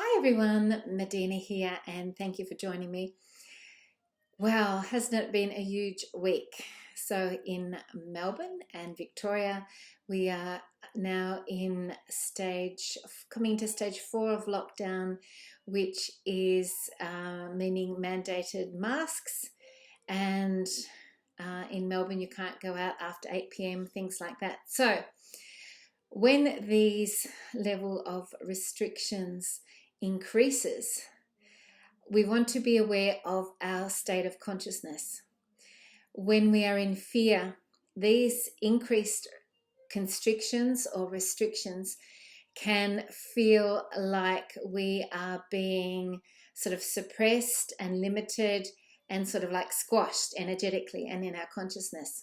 Hi everyone, Medina here, and thank you for joining me. Wow, hasn't it been a huge week? So, in Melbourne and Victoria, we are now coming to stage 4 of lockdown, which is meaning mandated masks. And in Melbourne, you can't go out after 8 p.m., things like that. So, when these level of restrictions increases, we want to be aware of our state of consciousness. When we are in fear, these increased constrictions or restrictions can feel like we are being sort of suppressed and limited and sort of like squashed energetically and in our consciousness.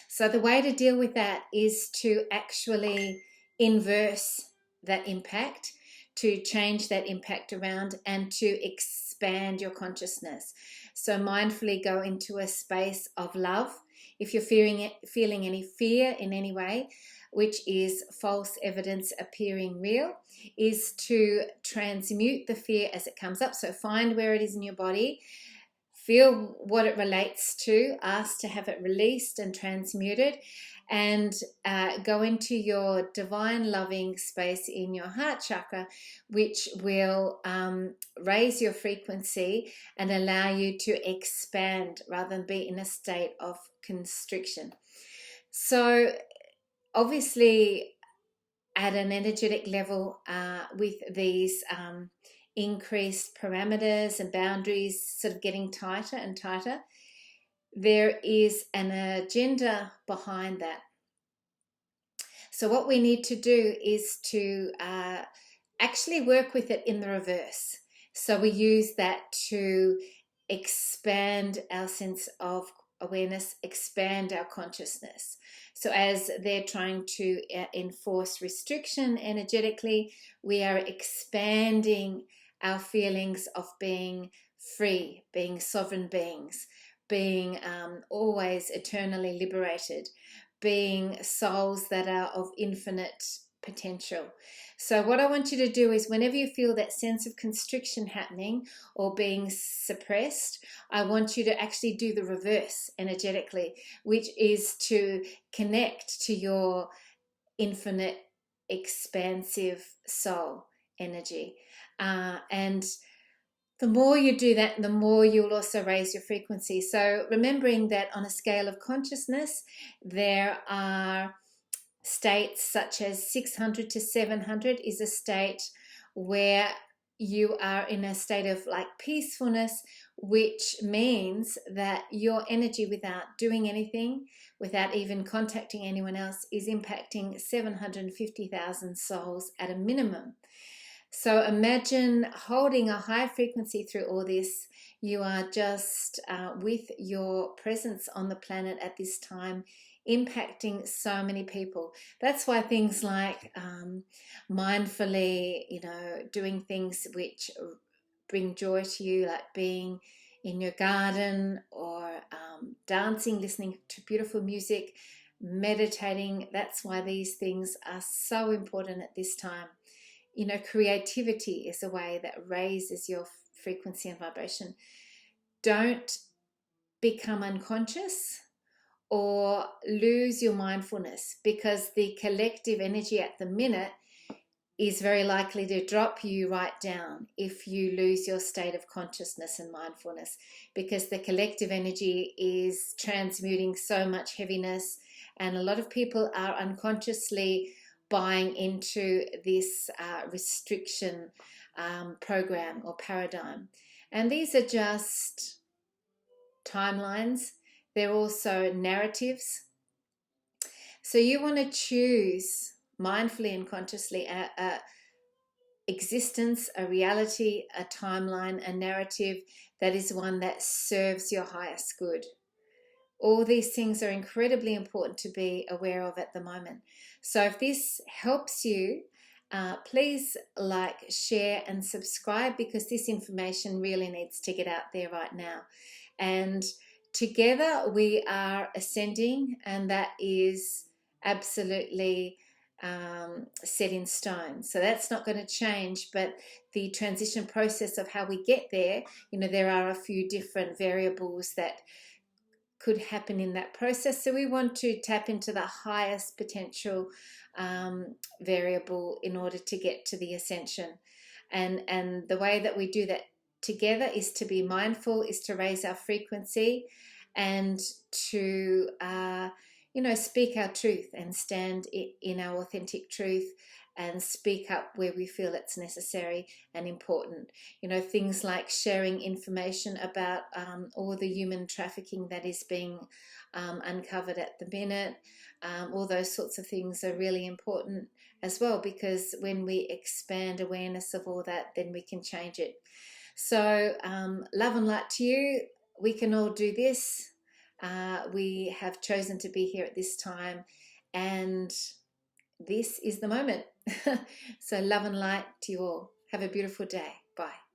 So the way to deal with that is to actually inverse that impact, to change that impact around and to expand your consciousness. So mindfully go into a space of love. If you're feeling any fear in any way, which is false evidence appearing real, is to transmute the fear as it comes up. So find where it is in your body, feel what it relates to, ask to have it released and transmuted, and go into your divine loving space in your heart chakra, which will raise your frequency and allow you to expand rather than be in a state of constriction. So obviously at an energetic level, with these increased parameters and boundaries sort of getting tighter and tighter, there is an agenda behind that. So what we need to do is to actually work with it in the reverse. So we use that to expand our sense of awareness, expand our consciousness. So as they're trying to enforce restriction energetically, we are expanding our feelings of being free, being sovereign beings, being always eternally liberated, being souls that are of infinite potential. So what I want you to do is whenever you feel that sense of constriction happening or being suppressed, I want you to actually do the reverse energetically, which is to connect to your infinite expansive soul energy. And the more you do that, the more you'll also raise your frequency. So remembering that on a scale of consciousness, there are states such as 600 to 700 is a state where you are in a state of like peacefulness, which means that your energy, without doing anything, without even contacting anyone else, is impacting 750,000 souls at a minimum. So imagine holding a high frequency through all this. You are just with your presence on the planet at this time, impacting so many people. That's why things like mindfully, doing things which bring joy to you, like being in your garden or dancing, listening to beautiful music, meditating. That's why these things are so important at this time. Creativity is a way that raises your frequency and vibration. Don't become unconscious or lose your mindfulness, because the collective energy at the minute is very likely to drop you right down if you lose your state of consciousness and mindfulness, because the collective energy is transmuting so much heaviness, and a lot of people are unconsciously buying into this restriction program or paradigm. And these are just timelines. They're also narratives. So you want to choose mindfully and consciously a existence, a reality, a timeline, a narrative that is one that serves your highest good. All these things are incredibly important to be aware of at the moment. So if this helps you, please like, share and subscribe, because this information really needs to get out there right now. And together we are ascending, and that is absolutely set in stone. So that's not going to change, but the transition process of how we get there, there are a few different variables that could happen in that process. So we want to tap into the highest potential variable in order to get to the ascension. And the way that we do that together is to be mindful, is to raise our frequency, and to speak our truth and stand in our authentic truth, and speak up where we feel it's necessary and important. Things like sharing information about all the human trafficking that is being uncovered at the minute. All those sorts of things are really important as well, because when we expand awareness of all that, then we can change it. So love and light to you. We can all do this. We have chosen to be here at this time, and this is the moment. So love and light to you all. Have a beautiful day. Bye.